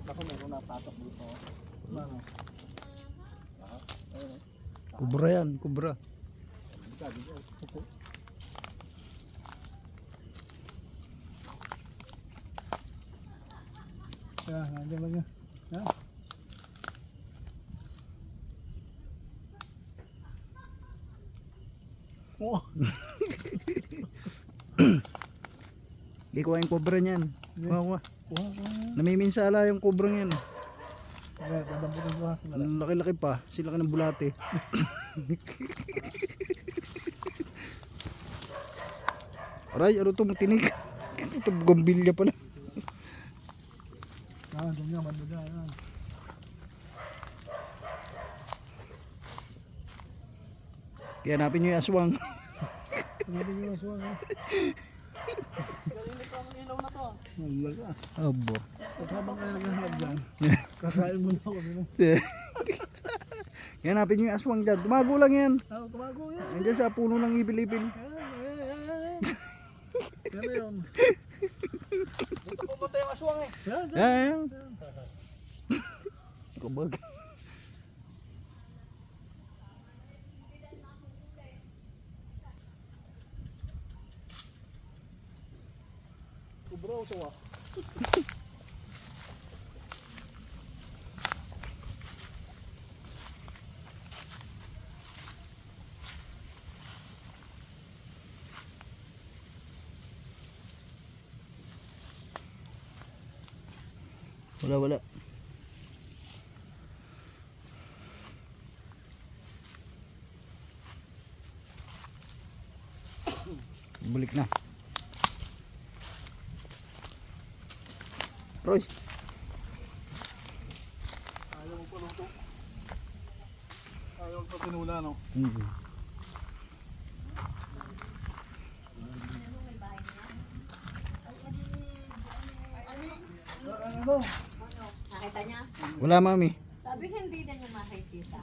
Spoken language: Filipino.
Ako meron napatok dito. Ano? Kubra yan, kubra. Nandiyan lang yan. Ha? Oh. Di kuha yung kubra niyan. Kuha. Kuha. Namiminsala yung kubrang yan. Dadamputin ko ha. Laki-laki pa. Sila ka ng bulate. Aray, ano ito? Matinig. Ito gambilya pala. Doon nga, banduga. Kaya hanapin nyo yung aswang. Hanapin nyo yung aswang ha. Galing ko ang ilaw na to. Malakas. Abo. At habang kayo naghahanap dyan, kakain mo na ako. Kaya hanapin nyo yung aswang dyan. Tumago lang yan. Tumago yan. Andiyan sa puno ng ibil-ibil. Yan na yun. Dito pumunta yung aswang eh. Yan. Kabag. Kubra o sawa? Wala. Balik na. Roy. Ayaw mo paluto. Ayaw mo pinula no? Ano? Nakita niya? Wala mami. Sabi hindi na niya makikita.